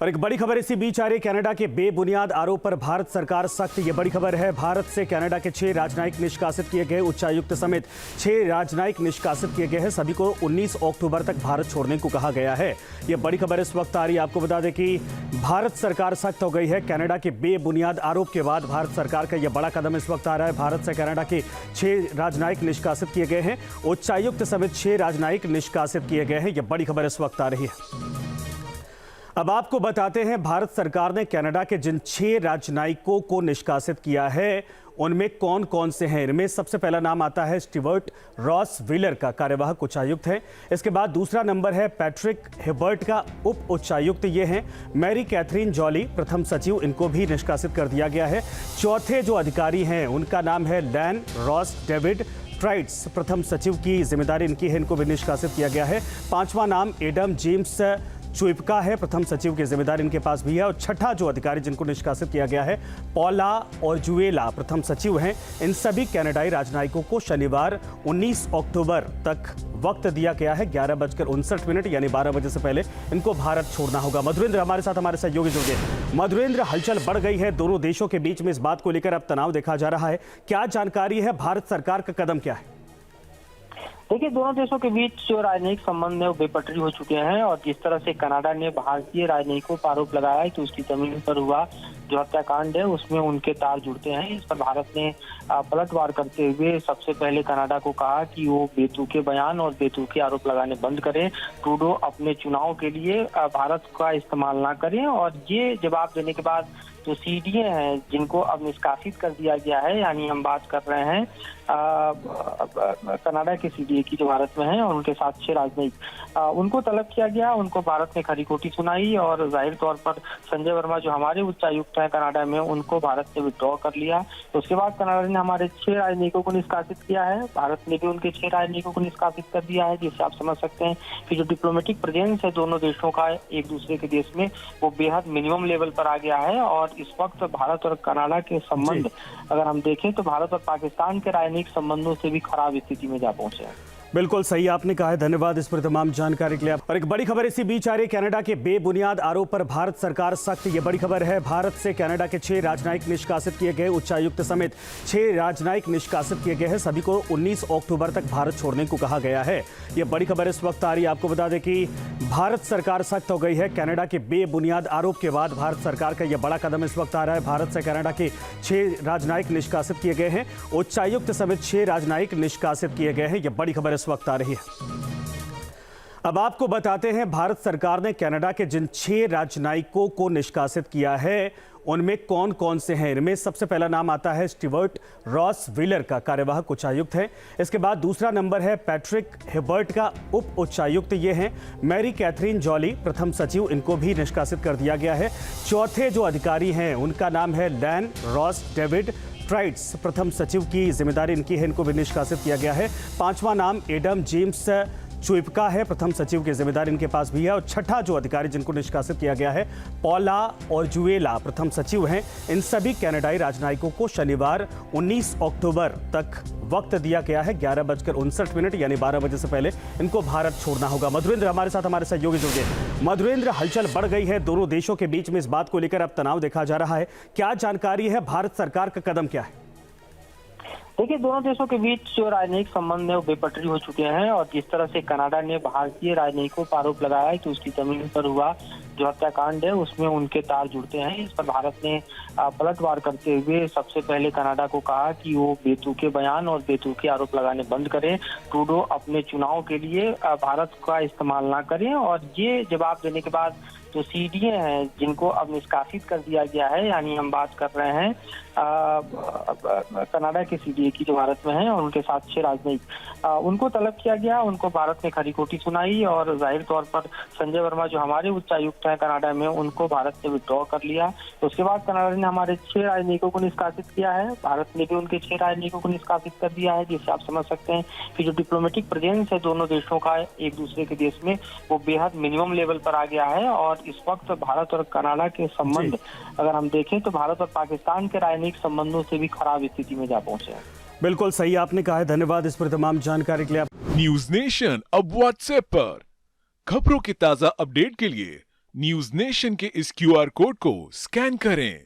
और एक बड़ी खबर इसी बीच आ रही, कनाडा के बेबुनियाद आरोप पर भारत सरकार सख्त। ये बड़ी खबर है, भारत से कनाडा के 6 राजनयिक निष्कासित किए गए। उच्चायुक्त समेत 6 राजनयिक निष्कासित किए गए हैं। सभी को 19 अक्टूबर तक भारत छोड़ने को कहा गया है। ये बड़ी खबर इस वक्त आ रही है। आपको बता दें कि भारत सरकार सख्त हो गई है। कनाडा के बेबुनियाद आरोप के बाद भारत सरकार का यह बड़ा कदम इस वक्त आ रहा है। भारत से कनाडा के 6 राजनयिक निष्कासित किए गए हैं। उच्चायुक्त समेत 6 राजनयिक निष्कासित किए गए हैं। यह बड़ी खबर इस वक्त आ रही है। अब आपको बताते हैं, भारत सरकार ने कनाडा के जिन 6 राजनयिकों को निष्कासित किया है उनमें कौन कौन से हैं। इनमें सबसे पहला नाम आता है स्टीवर्ट रॉस व्हीलर का, कार्यवाहक उच्चायुक्त है। इसके बाद दूसरा नंबर है पैट्रिक हिबर्ट का, उप उच्चायुक्त ये हैं। मैरी कैथरीन जॉली, प्रथम सचिव, इनको भी निष्कासित कर दिया गया है। चौथे जो अधिकारी हैं उनका नाम है लैन रॉस डेविड ट्राइट्स, प्रथम सचिव की जिम्मेदारी इनकी है, इनको भी निष्कासित किया गया है। पांचवा नाम एडम जेम्स चुइपका है, प्रथम सचिव की जिम्मेदारी इनके पास भी है। और छठा जो अधिकारी जिनको निष्कासित किया गया है पॉला और जुएला, प्रथम सचिव हैं। इन सभी कनाडाई राजनयिकों को शनिवार 19 अक्टूबर तक वक्त दिया गया है। 11:59 यानी 12 बजे से पहले इनको भारत छोड़ना होगा। मधुरेंद्र हमारे साथ, हमारे सहयोगी जुड़ गए। मधुरेंद्र, हलचल बढ़ गई है दोनों देशों के बीच में, इस बात को लेकर अब तनाव देखा जा रहा है। क्या जानकारी है, भारत सरकार का कदम क्या है? देखिए, दोनों देशों के बीच जो राजनयिक संबंध है वो बेपटरी हो चुके हैं। और जिस तरह से कनाडा ने भारतीय राजनयिकों पर आरोप लगाया है कि उसकी जमीन पर हुआ जो हत्याकांड है उसमें उनके तार जुड़ते हैं, इस पर भारत ने पलटवार करते हुए सबसे पहले कनाडा को कहा कि वो बेतुके बयान और बेतुके आरोप लगाने बंद करें। ट्रूडो अपने चुनाव के लिए भारत का इस्तेमाल ना करें। और ये जवाब देने के बाद जो सीडीए हैं जिनको अब निष्कासित कर दिया गया है, यानी हम बात कर रहे हैं कनाडा के सीडीए की जो भारत में है, और उनके साथ 6 राजनयिक, उनको तलब किया गया। उनको भारत ने खरी खोटी सुनाई और जाहिर तौर पर संजय वर्मा जो हमारे उच्चायुक्त हैं कनाडा में, उनको भारत से विड्रॉ कर लिया। तो उसके बाद कनाडा ने हमारे 6 राजनयिकों को निष्कासित किया है। भारत ने भी उनके 6 राजनयिकों को निष्कासित कर दिया है, जिससे आप समझ सकते हैं कि जो डिप्लोमेटिक प्रेजेंस है दोनों देशों का एक दूसरे के देश में, वो बेहद मिनिमम लेवल पर आ गया है। और इस वक्त भारत और कनाडा के संबंध अगर हम देखें तो भारत और पाकिस्तान के राजनीतिक संबंधों से भी खराब स्थिति में जा पहुंचे हैं। बिल्कुल सही आपने कहा है, धन्यवाद इस पर तमाम जानकारी के लिए। और एक बड़ी खबर इसी बीच आ रही, कनाडा के बेबुनियाद आरोप पर भारत सरकार सख्त। ये बड़ी खबर है, भारत से कनाडा के 6 राजनयिक निष्कासित किए गए। उच्चायुक्त समेत 6 राजनयिक निष्कासित किए गए हैं। सभी को 19 अक्टूबर तक भारत छोड़ने को कहा गया है। ये बड़ी खबर इस वक्त आ रही है। आपको बता दें कि भारत सरकार सख्त हो गई है। कनाडा के बेबुनियाद आरोप के बाद भारत सरकार का यह बड़ा कदम इस वक्त आ रहा है। भारत से कनाडा के 6 राजनयिक निष्कासित किए गए हैं। उच्चायुक्त समेत 6 राजनयिक निष्कासित किए गए हैं। यह बड़ी खबर इस वक्त आ रही है। अब आपको बताते हैं, भारत सरकार ने कनाडा के जिन 6 राजनयिकों को निष्कासित किया है उनमें कौन कौन से हैं। इनमें सबसे पहला नाम आता है स्टीवर्ट रॉस व्हीलर का, कार्यवाहक उच्चायुक्त है। इसके बाद दूसरा नंबर है पैट्रिक हिबर्ट का, उप उच्चायुक्त ये हैं। मैरी कैथरीन जॉली, प्रथम सचिव, इनको भी निष्कासित कर दिया गया है। चौथे जो अधिकारी हैं उनका नाम है लैन रॉस डेविड ट्राइट्स, प्रथम सचिव की जिम्मेदारी इनकी है, इनको भी निष्कासित किया गया है। पांचवा नाम एडम जेम्स चुइपका है, प्रथम सचिव की जिम्मेदारी इनके पास भी है। और छठा जो अधिकारी जिनको निष्कासित किया गया है पॉला और जुएला, प्रथम सचिव हैं। इन सभी कनाडाई राजनयिकों को शनिवार 19 अक्टूबर तक वक्त दिया गया है। 11:59 यानी 12 बजे से पहले इनको भारत छोड़ना होगा। मधुरेंद्र हमारे साथ, हमारे सहयोगी जुड़ गए। मधुरेंद्र, हलचल बढ़ गई है दोनों देशों के बीच में, इस बात को लेकर अब तनाव देखा जा रहा है। क्या जानकारी है, भारत सरकार का कदम क्या है? देखिए, दोनों देशों के बीच जो राजनयिक संबंध है वो बेपटरी हो चुके हैं। और जिस तरह से कनाडा ने भारतीय राजनयिकों पर आरोप लगाया है कि उसकी जमीन पर हुआ जो हत्याकांड है उसमें उनके तार जुड़ते हैं, इस पर भारत ने पलटवार करते हुए सबसे पहले कनाडा को कहा कि वो बेतुके बयान और बेतुके आरोप लगाने बंद करें। ट्रूडो अपने चुनाव के लिए भारत का इस्तेमाल ना करें। और ये जवाब देने के बाद जो सीडीए हैं जिनको अब निष्कासित कर दिया गया है, यानी हम बात कर रहे हैं कनाडा के सीडीए की जो भारत में है, और उनके साथ 6 राजनयिक, उनको तलब किया गया। उनको भारत ने खरी खोटी सुनाई और जाहिर तौर पर संजय वर्मा जो हमारे उच्चायुक्त हैं कनाडा में, उनको भारत से विड्रॉ कर लिया। तो उसके बाद कनाडा ने हमारे 6 राजनयिकों को निष्कासित किया है। भारत ने भी उनके 6 राजनयिकों को निष्कासित कर दिया है, जिससे आप समझ सकते हैं कि जो डिप्लोमेटिक प्रेजेंस है दोनों देशों का एक दूसरे के देश में, वो बेहद मिनिमम लेवल पर आ गया है। और इस वक्त भारत और कनाडा के संबंध अगर हम देखें तो भारत और पाकिस्तान के राजनीतिक संबंधों से भी खराब स्थिति में जा पहुंचे हैं। बिल्कुल सही आपने कहा है, धन्यवाद इस पर तमाम जानकारी के लिए। न्यूज नेशन अब व्हाट्सएप पर खबरों की ताजा अपडेट के लिए न्यूज नेशन के इस क्यूआर कोड को स्कैन करें